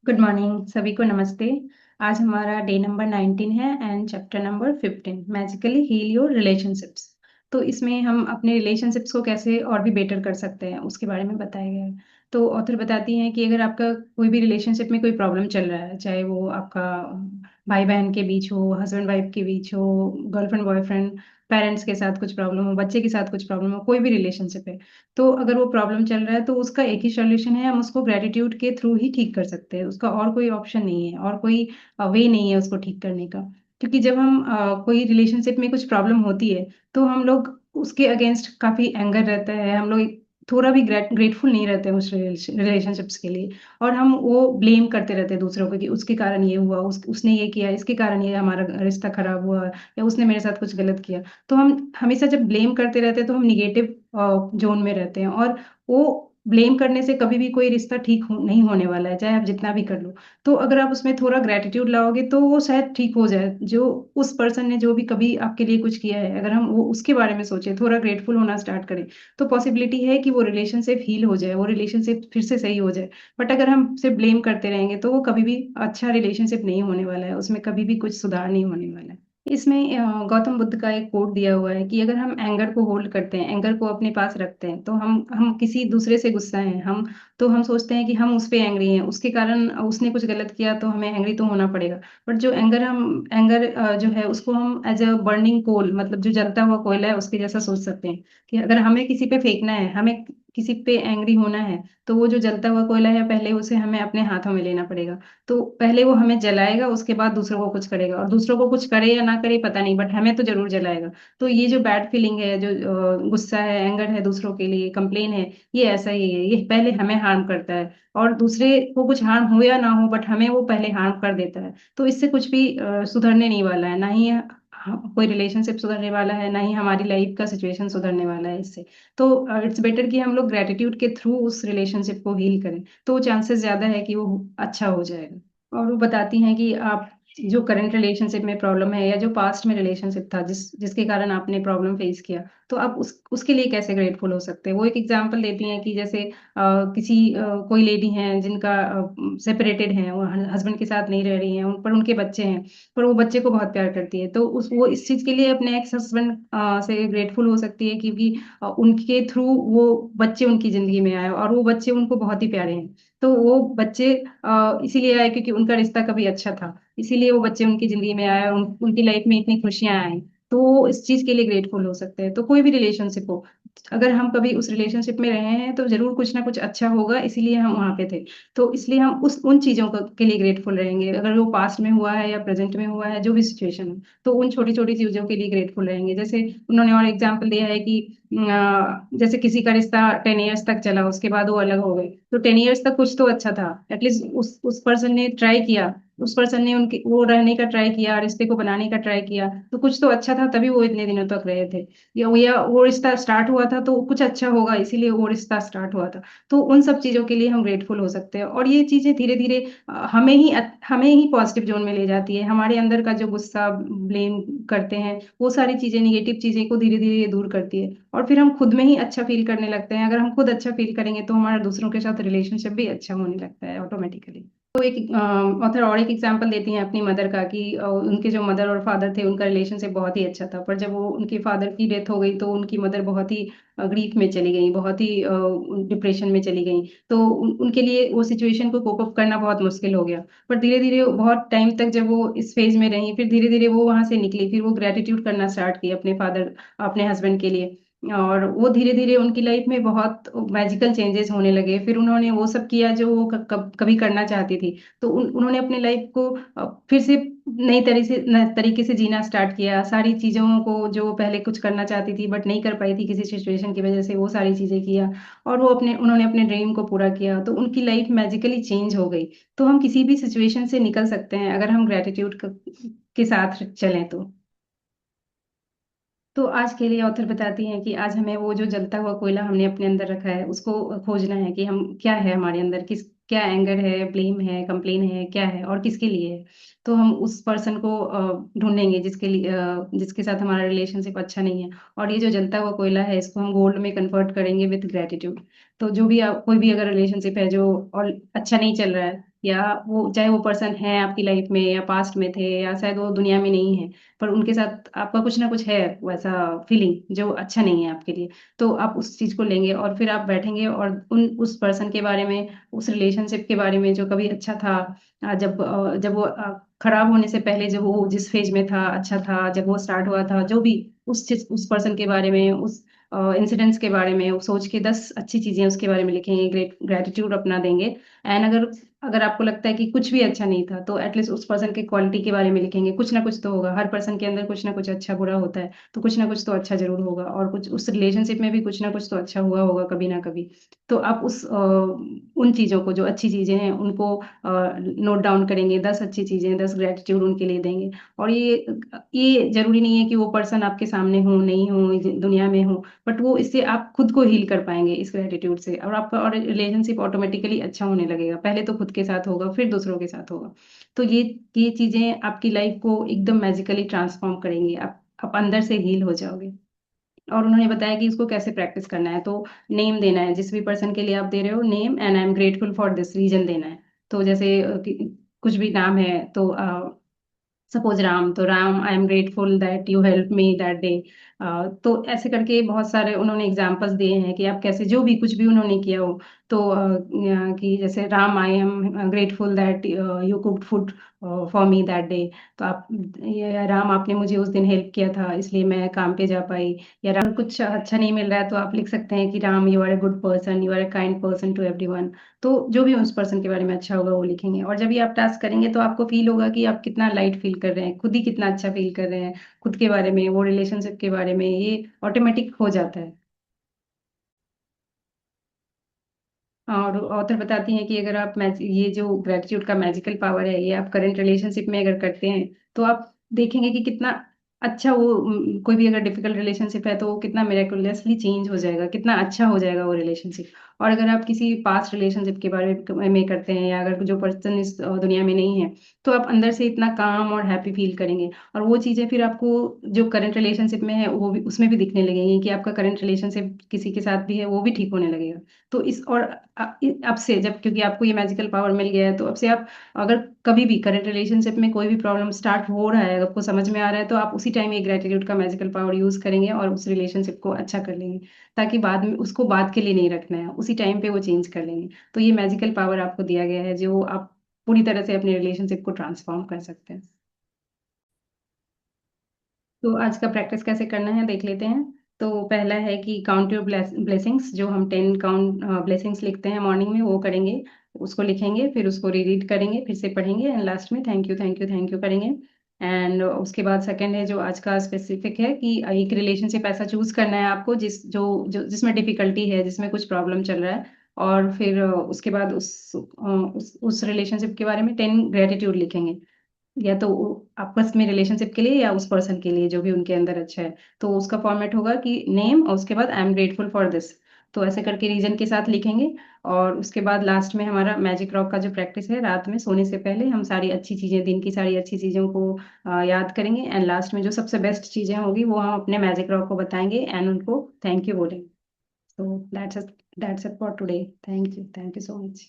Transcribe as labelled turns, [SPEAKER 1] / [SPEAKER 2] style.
[SPEAKER 1] Good morning सभी को नमस्ते। आज हमारा डे नंबर 19 है and chapter number 15 magically heal your relationships. तो इसमें हम अपने रिलेशनशिप्स को कैसे और भी बेटर कर सकते हैं उसके बारे में बताया गया है। तो ऑथर बताती हैं कि अगर आपका कोई भी रिलेशनशिप में कोई प्रॉब्लम चल रहा है, चाहे वो आपका भाई बहन के बीच हो, हस्बैंड वाइफ के बीच हो, गर्लफ्रेंड बॉयफ्रेंड, पेरेंट्स के साथ कुछ प्रॉब्लम हो, बच्चे के साथ कुछ प्रॉब्लम हो, कोई भी रिलेशनशिप है, तो अगर वो प्रॉब्लम चल रहा है तो उसका एक ही सॉल्यूशन है, हम उसको ग्रेटिट्यूड के थ्रू ही ठीक कर सकते हैं। उसका और कोई ऑप्शन नहीं है और कोई वे नहीं है उसको ठीक करने का। क्योंकि जब हम कोई रिलेशनशिप में कुछ प्रॉब्लम होती है तो हम लोग उसके अगेंस्ट काफी एंगर रहता है, हम लोग थोड़ा भी ग्रेटफुल नहीं रहते हैं उस रिलेशनशिप्स के लिए। और हम वो ब्लेम करते रहते हैं दूसरों को कि उसके कारण ये हुआ, उसने ये किया, इसके कारण ये हमारा रिश्ता खराब हुआ, या उसने मेरे साथ कुछ गलत किया। तो हम हमेशा जब ब्लेम करते रहते हैं तो हम निगेटिव जोन में रहते हैं, और वो ब्लेम करने से कभी भी कोई रिश्ता ठीक नहीं होने वाला है, चाहे आप जितना भी कर लो। तो अगर आप उसमें थोड़ा ग्रेटिट्यूड लाओगे तो वो शायद ठीक हो जाए। जो उस पर्सन ने जो भी कभी आपके लिए कुछ किया है, अगर हम वो उसके बारे में सोचे, थोड़ा ग्रेटफुल होना स्टार्ट करें, तो पॉसिबिलिटी है कि वो रिलेशनशिप हील हो जाए, वो रिलेशनशिप फिर से सही हो जाए। बट अगर हम सिर्फ ब्लेम करते रहेंगे तो वो कभी भी अच्छा रिलेशनशिप नहीं होने वाला है, उसमें कभी भी कुछ सुधार नहीं होने वाला है। इसमें गौतम बुद्ध का एक कोट दिया हुआ है कि अगर हम एंगर को होल्ड करते हैं, एंगर को अपने पास रखते हैं, तो हम किसी दूसरे से गुस्सा हैं हम, तो हम सोचते हैं कि हम उस पे एंग्री हैं, उसके कारण उसने कुछ गलत किया तो हमें एंग्री तो होना पड़ेगा। बट जो एंगर जो है उसको हम एज अ बर्निंग कोल, मतलब जो जलता हुआ कोयला है उसके जैसा सोच सकते हैं। कि अगर हमें किसी पे फेंकना है, हमें किसी पे एंग्री होना है, तो वो जो जलता हुआ कोयला है पहले उसे हमें अपने हाथों में लेना पड़ेगा। तो पहले वो हमें जलाएगा, उसके बाद दूसरों को कुछ करेगा, और दूसरों को कुछ करे या ना करे पता नहीं, बट हमें तो जरूर जलाएगा। तो ये जो बैड फीलिंग है, जो गुस्सा है, एंगर है दूसरों के लिए, कंप्लेन है, ये ऐसा ही है, ये पहले हमें हार्म करता है। और दूसरे को कुछ हार्म हो या ना हो, बट हमें वो पहले हार्म कर देता है। तो इससे कुछ भी सुधरने नहीं वाला है, ना ही कोई रिलेशनशिप सुधरने वाला है, ना ही हमारी लाइफ का सिचुएशन सुधरने वाला है इससे। तो इट्स बेटर कि हम लोग ग्रेटिट्यूड के थ्रू उस रिलेशनशिप को हील करें, तो चांसेस ज्यादा है कि वो अच्छा हो जाएगा। और वो बताती हैं कि आप जो करंट रिलेशनशिप में प्रॉब्लम है, या जो पास्ट में रिलेशनशिप था जिसके कारण आपने प्रॉब्लम फेस किया, तो आप उसके लिए कैसे ग्रेटफुल हो सकते हैं। वो एक एग्जांपल देती हैं कि जैसे कोई लेडी हैं जिनका सेपरेटेड हैं, वो हस्बैंड के साथ नहीं रह रही हैं, पर उनके बच्चे हैं, पर वो बच्चे को बहुत प्यार करती है, तो वो इस चीज के लिए अपने एक्स हस्बैंड से ग्रेटफुल हो सकती है, क्योंकि उनके थ्रू वो बच्चे उनकी जिंदगी में आए, और वो बच्चे उनको बहुत ही प्यारे हैं। तो वो बच्चे इसीलिए आए क्योंकि उनका रिश्ता कभी अच्छा था, इसीलिए वो बच्चे उनकी जिंदगी में आए, उनकी लाइफ में इतनी खुशियां आई। तो वो इस चीज के लिए ग्रेटफुल हो सकते हैं। तो कोई भी रिलेशनशिप हो, अगर हम कभी उस रिलेशनशिप में रहे हैं तो जरूर कुछ ना कुछ अच्छा होगा, इसीलिए हम वहां पे थे। तो इसलिए हम उन चीजों के लिए ग्रेटफुल रहेंगे, अगर वो पास्ट में हुआ है या प्रेजेंट में हुआ है, जो भी सिचुएशन है, तो उन छोटी छोटी चीजों के लिए ग्रेटफुल रहेंगे। जैसे उन्होंने और एग्जाम्पल दिया है कि जैसे किसी का रिश्ता 10 इयर्स तक चला, उसके बाद वो अलग हो गए, तो 10 इयर्स तक कुछ तो अच्छा था, एटलीस्ट उस पर्सन ने ट्राई किया, उस पर्सन ने उनके वो रहने का ट्राई किया, रिश्ते को बनाने का ट्राई किया, तो कुछ तो अच्छा था, तभी वो इतने दिनों तक रहे थे। या वो रिश्ता स्टार्ट हुआ था तो कुछ अच्छा होगा, इसीलिए वो रिश्ता स्टार्ट हुआ था। तो उन सब चीजों के लिए हम ग्रेटफुल हो सकते हैं, और ये चीजें धीरे धीरे हमें ही पॉजिटिव जोन में ले जाती है। हमारे अंदर का जो गुस्सा, ब्लेम करते हैं, वो सारी चीजें, निगेटिव चीजें को धीरे धीरे ये दूर करती है, और फिर हम खुद में ही अच्छा फील करने लगते हैं। अगर हम खुद अच्छा फील करेंगे तो हमारा दूसरों के साथ रिलेशनशिप भी अच्छा होने लगता है ऑटोमेटिकली। तो एक ऑथर और एक एग्जांपल देती हैं अपनी मदर का, कि उनके जो मदर और फादर थे उनका रिलेशनशिप बहुत ही अच्छा था, पर जब वो उनके फादर की डेथ हो गई तो उनकी मदर बहुत ही ग्रीफ में चली गई, बहुत ही डिप्रेशन में चली गई। तो उनके लिए वो सिचुएशन को कोप अप करना बहुत मुश्किल हो गया। पर धीरे धीरे बहुत टाइम तक जब वो इस फेज में रही, फिर धीरे धीरे वो वहां से निकली, फिर वो ग्रेटिट्यूड करना स्टार्ट की अपने फादर, अपने हस्बैंड के लिए। और वो धीरे धीरे उनकी लाइफ में बहुत मैजिकल चेंजेस होने लगे, फिर उन्होंने वो सब किया जो वो कभी करना चाहती थी। तो उन्होंने अपने लाइफ को फिर से नई तरीके से जीना स्टार्ट किया, सारी चीजों को जो पहले कुछ करना चाहती थी बट नहीं कर पाई थी किसी सिचुएशन की वजह से, वो सारी चीजें किया, और उन्होंने अपने ड्रीम को पूरा किया, तो उनकी लाइफ मैजिकली चेंज हो गई। तो हम किसी भी सिचुएशन से निकल सकते हैं अगर हम ग्रेटिट्यूड के साथ चलें तो। तो आज के लिए ऑथर बताती हैं कि आज हमें वो जो जलता हुआ कोयला हमने अपने अंदर रखा है उसको खोजना है, कि हम क्या है हमारे अंदर, क्या एंगर है, ब्लेम है, कंप्लेन है, क्या है और किसके लिए है। तो हम उस पर्सन को ढूंढेंगे जिसके साथ हमारा रिलेशनशिप अच्छा नहीं है, और ये जो जलता हुआ कोयला है इसको हम गोल्ड में कन्वर्ट करेंगे विथ ग्रेटिट्यूड। तो कोई भी अगर रिलेशनशिप है जो और अच्छा नहीं चल रहा है, या वो चाहे वो पर्सन है आपकी लाइफ में या पास्ट में थे या शायद वो दुनिया में नहीं है, पर उनके साथ आपका कुछ ना कुछ है वैसा फीलिंग जो अच्छा नहीं है आपके लिए। तो आप उस चीज को लेंगे और फिर आप बैठेंगे और उन उस पर्सन के बारे में, उस रिलेशनशिप के बारे में जो कभी अच्छा था, जब वो खराब होने से पहले जब वो जिस फेज में था अच्छा था, जब वो स्टार्ट हुआ था, जो भी उस पर्सन के बारे में, उस इंसिडेंट्स के बारे में वो सोच के 10 अच्छी चीजें उसके बारे में लिखेंगे, ग्रेटिट्यूड अपना देंगे। एंड अगर अगर आपको लगता है कि कुछ भी अच्छा नहीं था, तो एटलीस्ट उस पर्सन के क्वालिटी के बारे में लिखेंगे। कुछ ना कुछ तो होगा, हर पर्सन के अंदर कुछ ना कुछ अच्छा बुरा होता है, तो कुछ ना कुछ तो अच्छा जरूर होगा, और कुछ उस रिलेशनशिप में भी कुछ ना कुछ तो अच्छा हुआ होगा कभी ना कभी। तो आप उन चीजों को, जो अच्छी चीजें हैं उनको नोट डाउन करेंगे, 10 अच्छी चीजें, 10 ग्रेटिट्यूड उनके लिए देंगे। और ये जरूरी नहीं है कि वो पर्सन आपके सामने हो नहीं हो, दुनिया में हो, बट वो इससे आप खुद को हील कर पाएंगे इस ग्रेटिट्यूड से, और आपका और रिलेशनशिप ऑटोमेटिकली अच्छा होने लगेगा। पहले तो खुद के साथ होगा, फिर दूसरों के साथ होगा। तो ये चीजें आपकी लाइफ को एकदम मैजिकली ट्रांसफॉर्म करेंगी। आप अंदर से हील हो जाओगे। और उन्होंने बताया कि इसको कैसे प्रैक्टिस करना है। तो नेम देना है, जिस भी पर्सन के लिए आप दे रहे हो, name and I am grateful for this reason देना है। तो जैसे कुछ भी नाम है, तो सपोज राम, तो राम, आई am grateful that you help me that day. तो ऐसे करके बहुत सारे उन्होंने एग्जांपल्स दिए हैं कि आप कैसे, जो भी कुछ भी उन्होंने किया हो, तो कि जैसे राम, आई am grateful that you cooked food for me that day. तो आप, ये राम, आपने मुझे उस दिन हेल्प किया था इसलिए मैं काम पे जा पाई। या राम, कुछ अच्छा नहीं मिल रहा है, तो आप लिख सकते हैं कि Ram, you are a good person, you are a kind person to everyone. तो जो भी उस पर्सन के बारे में अच्छा होगा वो लिखेंगे। और जब ये आप टास्क करेंगे तो आपको फील होगा कि आप कितना लाइट फील कर रहे हैं, खुद ही कितना अच्छा फील कर रहे हैं खुद के बारे में, वो रिलेशनशिप के बारे में, ये ऑटोमेटिक हो जाता है। और ऑथर बताती हैं कि अगर आप ये जो ग्रेटिट्यूड का मैजिकल पावर है, ये आप करंट रिलेशनशिप में अगर करते हैं, तो आप देखेंगे कि कितना अच्छा वो, कोई भी अगर डिफिकल्ट रिलेशनशिप है तो वो कितना मिरेकुलसली चेंज हो जाएगा, कितना अच्छा हो जाएगा वो रिलेशनशिप। और अगर आप किसी पास्ट रिलेशनशिप के बारे में करते हैं, या अगर जो पर्सन इस दुनिया में नहीं है, तो आप अंदर से इतना काम और हैप्पी फील करेंगे। और वो चीजें फिर आपको जो करंट रिलेशनशिप में है वो भी, उसमें भी दिखने लगेंगी कि आपका करंट रिलेशनशिप किसी के साथ भी है वो भी ठीक होने लगेगा। तो इस और अब से, जब क्योंकि आपको ये मैजिकल पावर मिल गया है, तो अब से आप अगर कभी भी करंट रिलेशनशिप में कोई भी प्रॉब्लम स्टार्ट हो रहा है, आपको समझ में आ रहा है, तो आप उसी टाइम ये ग्रेटिट्यूड का मैजिकल पावर यूज करेंगे और उस रिलेशनशिप को अच्छा कर लेंगे, ताकि बाद में उसको बाद के लिए नहीं रखना है, उसी टाइम पे वो चेंज कर लेंगे। तो ये मैजिकल पावर आपको दिया गया है, जो आप पूरी तरह से अपने रिलेशनशिप को ट्रांसफॉर्म कर सकते हैं। तो आज का प्रैक्टिस कैसे करना है देख लेते हैं। तो पहला है कि काउंट योर ब्लेसिंग्स, जो हम 10 काउंट ब्लेसिंग्स लिखते हैं मॉर्निंग में, वो करेंगे। उसको लिखेंगे, फिर उसको रीड करेंगे, फिर से पढ़ेंगे, एंड लास्ट में thank you thank you thank you करेंगे। एंड उसके बाद सेकंड है जो आज का स्पेसिफिक है, कि एक रिलेशनशिप ऐसा चूज करना है आपको जिसमें डिफिकल्टी है, जिसमें कुछ प्रॉब्लम चल रहा है। और फिर उसके बाद उस रिलेशनशिप के बारे में 10 ग्रेटिट्यूड लिखेंगे, या तो आपस में रिलेशनशिप के लिए या उस पर्सन के लिए जो भी उनके अंदर अच्छा है। तो उसका फॉर्मेट होगा कि नेम और उसके बाद आई एम ग्रेटफुल फॉर दिस। तो ऐसे करके रीजन के साथ लिखेंगे। और उसके बाद लास्ट में हमारा मैजिक रॉक का जो प्रैक्टिस है, रात में सोने से पहले हम सारी अच्छी चीजें, दिन की सारी अच्छी चीजों को याद करेंगे, एंड लास्ट में जो सबसे बेस्ट चीजें होगी वो हम अपने मैजिक रॉक को बताएंगे एंड उनको थैंक यू बोलेंगे। तो that's it for today. Thank you so much.